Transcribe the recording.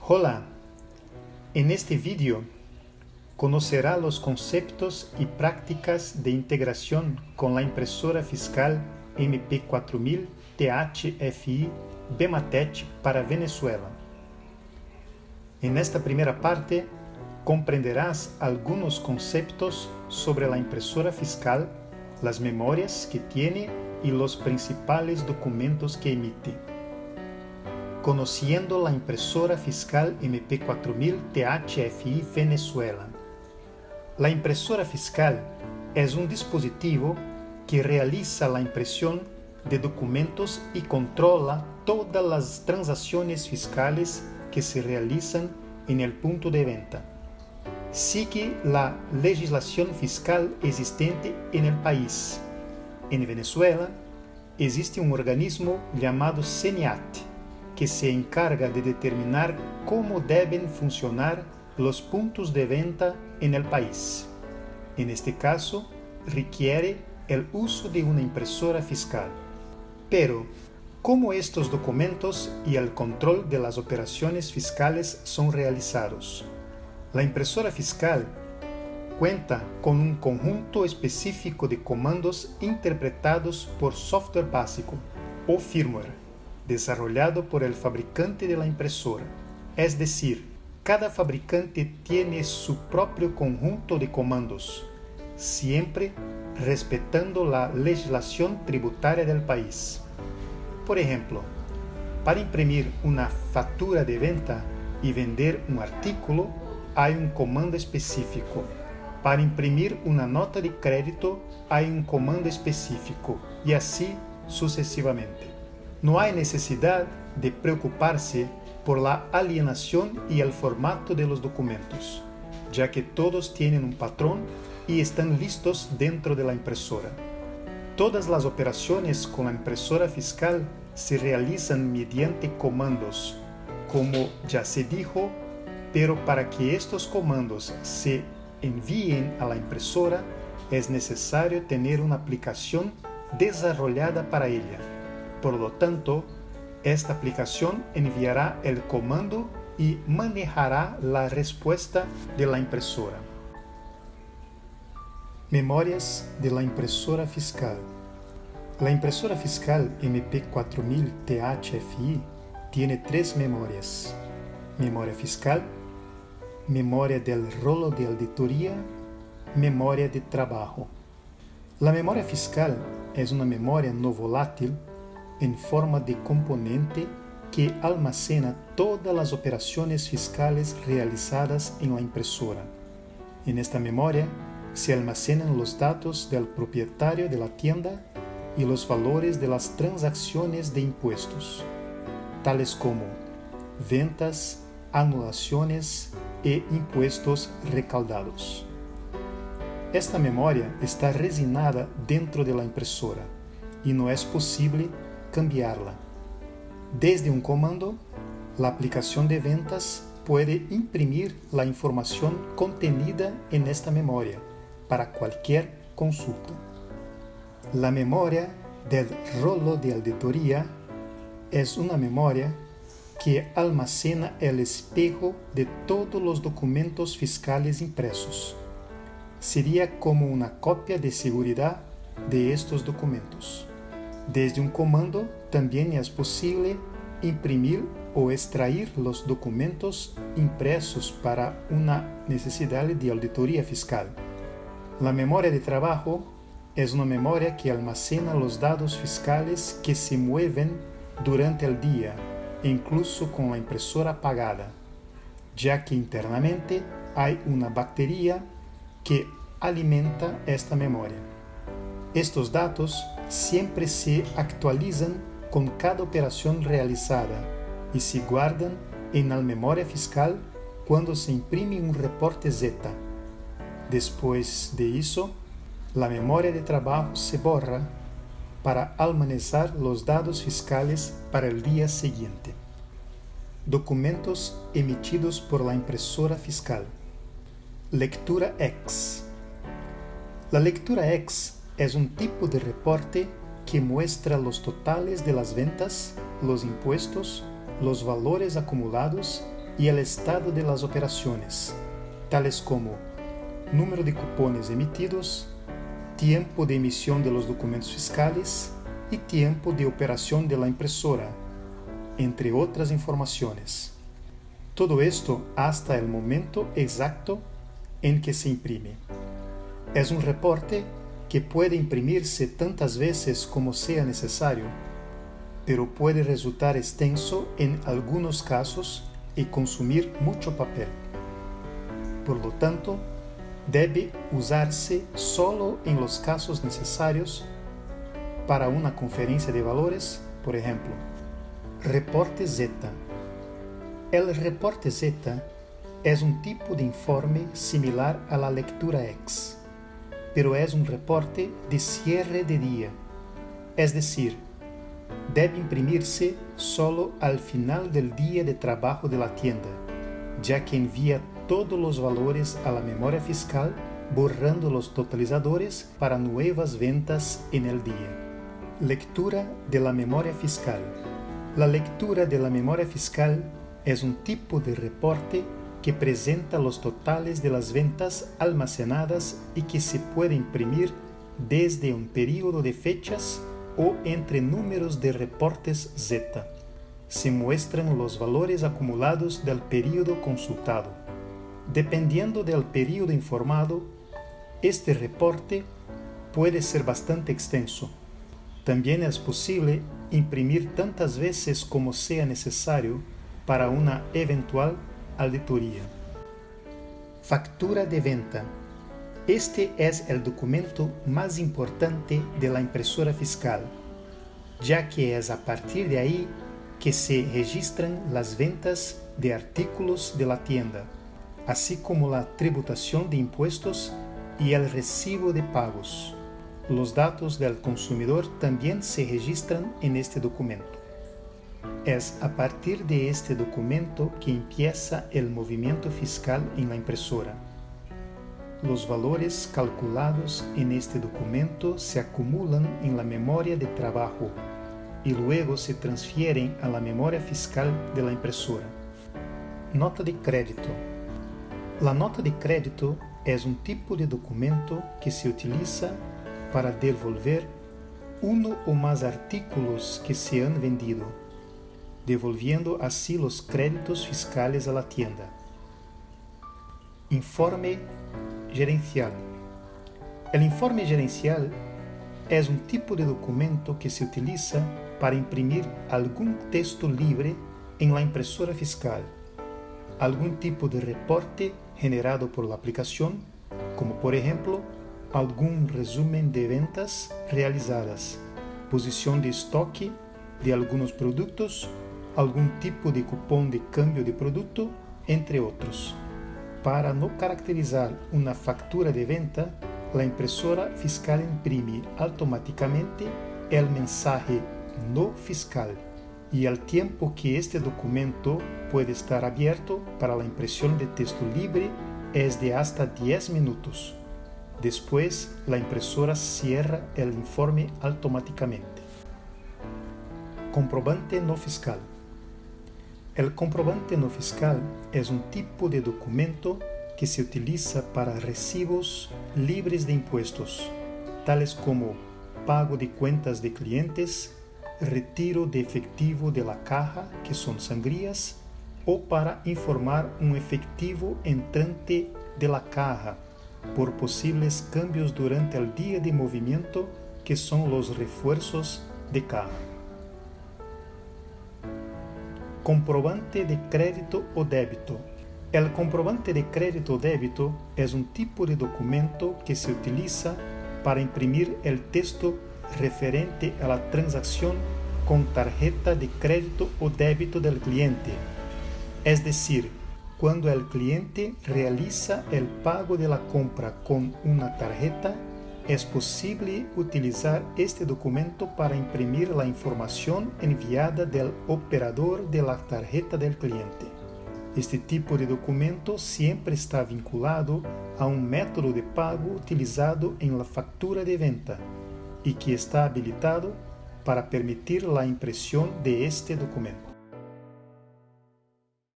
Hola, en este vídeo conocerá los conceptos y prácticas de integración con la impresora fiscal MP4000 THFI Bematet para Venezuela. En esta primera parte comprenderás algunos conceptos sobre la impresora fiscal, las memorias que tiene y los principales documentos que emite. Conociendo la impresora fiscal MP4000 THFI Venezuela. La impresora fiscal es un dispositivo que realiza la impresión de documentos y controla todas las transacciones fiscales que se realizan en el punto de venta. Sigue la legislación fiscal existente en el país. En Venezuela existe un organismo llamado CENIAT, que se encarga de determinar cómo deben funcionar los puntos de venta en el país. En este caso, requiere el uso de una impresora fiscal. Pero, ¿cómo estos documentos y el control de las operaciones fiscales son realizados? La impresora fiscal cuenta con un conjunto específico de comandos interpretados por software básico o firmware, desarrollado por el fabricante de la impresora. Es decir, cada fabricante tiene su propio conjunto de comandos, siempre respetando la legislación tributaria del país. Por ejemplo, para imprimir una factura de venta y vender un artículo, hay un comando específico. Para imprimir una nota de crédito, hay un comando específico, y así sucesivamente. No hay necesidad de preocuparse por la alienación y el formato de los documentos, ya que todos tienen un patrón y están listos dentro de la impresora. Todas las operaciones con la impresora fiscal se realizan mediante comandos, como ya se dijo, pero para que estos comandos se envíen a la impresora es necesario tener una aplicación desarrollada para ella. Por lo tanto, esta aplicación enviará el comando y manejará la respuesta de la impresora. Memorias de la impresora fiscal. La impresora fiscal MP4000 THFI tiene tres memorias: memoria fiscal, memoria del rolo de auditoría, memoria de trabajo. La memoria fiscal es una memoria no volátil en forma de componente que almacena todas las operaciones fiscales realizadas en la impresora. En esta memoria se almacenan los datos del propietario de la tienda y los valores de las transacciones de impuestos, tales como ventas, anulaciones e impuestos recaudados. Esta memoria está resignada dentro de la impresora y no es posible cambiarla. Desde un comando, la aplicación de ventas puede imprimir la información contenida en esta memoria para cualquier consulta. La memoria del rolo de auditoría es una memoria que almacena el espejo de todos los documentos fiscales impresos. Sería como una copia de seguridad de estos documentos. Desde un comando también es posible imprimir o extraer los documentos impresos para una necesidad de auditoría fiscal. La memoria de trabajo es una memoria que almacena los datos fiscales que se mueven durante el día, incluso con la impresora apagada, ya que internamente hay una batería que alimenta esta memoria. Estos datos siempre se actualizan con cada operación realizada y se guardan en la memoria fiscal cuando se imprime un reporte Z. Después de eso, la memoria de trabajo se borra para almacenar los datos fiscales para el día siguiente. Documentos emitidos por la impresora fiscal. Lectura X. La lectura X es un tipo de reporte que muestra los totales de las ventas, los impuestos, los valores acumulados y el estado de las operaciones, tales como número de cupones emitidos, tiempo de emisión de los documentos fiscales y tiempo de operación de la impresora, entre otras informaciones. Todo esto hasta el momento exacto en que se imprime. Es un reporte que puede imprimirse tantas veces como sea necesario, pero puede resultar extenso en algunos casos y consumir mucho papel. Por lo tanto, debe usarse solo en los casos necesarios para una conferencia de valores, por ejemplo. Reporte Z. El reporte Z es un tipo de informe similar a la lectura X, pero es un reporte de cierre de día, es decir, debe imprimirse solo al final del día de trabajo de la tienda, ya que envía todos los valores a la memoria fiscal, borrando los totalizadores para nuevas ventas en el día. Lectura de la memoria fiscal. La lectura de la memoria fiscal es un tipo de reporte que presenta los totales de las ventas almacenadas y que se puede imprimir desde un periodo de fechas o entre números de reportes Z. Se muestran los valores acumulados del periodo consultado. Dependiendo del periodo informado, este reporte puede ser bastante extenso. También es posible imprimir tantas veces como sea necesario para una eventual auditoría. Factura de venta. Este es el documento más importante de la impresora fiscal, ya que es a partir de ahí que se registran las ventas de artículos de la tienda, así como la tributación de impuestos y el recibo de pagos. Los datos del consumidor también se registran en este documento. Es a partir de este documento que empieza el movimiento fiscal en la impresora. Los valores calculados en este documento se acumulan en la memoria de trabajo y luego se transfieren a la memoria fiscal de la impresora. Nota de crédito. La nota de crédito es un tipo de documento que se utiliza para devolver uno o más artículos que se han vendido, devolviendo así los créditos fiscales a la tienda. Informe gerencial. El informe gerencial es un tipo de documento que se utiliza para imprimir algún texto libre en la impresora fiscal, algún tipo de reporte generado por la aplicación, como por ejemplo, algún resumen de ventas realizadas, posición de estoque de algunos productos, algún tipo de cupón de cambio de producto, entre otros. Para no caracterizar una factura de venta, la impresora fiscal imprime automáticamente el mensaje no fiscal y al tiempo que este documento puede estar abierto para la impresión de texto libre es de hasta 10 minutos. Después, la impresora cierra el informe automáticamente. Comprobante no fiscal. El comprobante no fiscal es un tipo de documento que se utiliza para recibos libres de impuestos, tales como pago de cuentas de clientes, retiro de efectivo de la caja, que son sangrías, o para informar un efectivo entrante de la caja por posibles cambios durante el día de movimiento, que son los refuerzos de caja. Comprobante de crédito o débito. El comprobante de crédito o débito es un tipo de documento que se utiliza para imprimir el texto referente a la transacción con tarjeta de crédito o débito del cliente. Es decir, cuando el cliente realiza el pago de la compra con una tarjeta, es posible utilizar este documento para imprimir la información enviada del operador de la tarjeta del cliente. Este tipo de documento siempre está vinculado a un método de pago utilizado en la factura de venta y que está habilitado para permitir la impresión de este documento.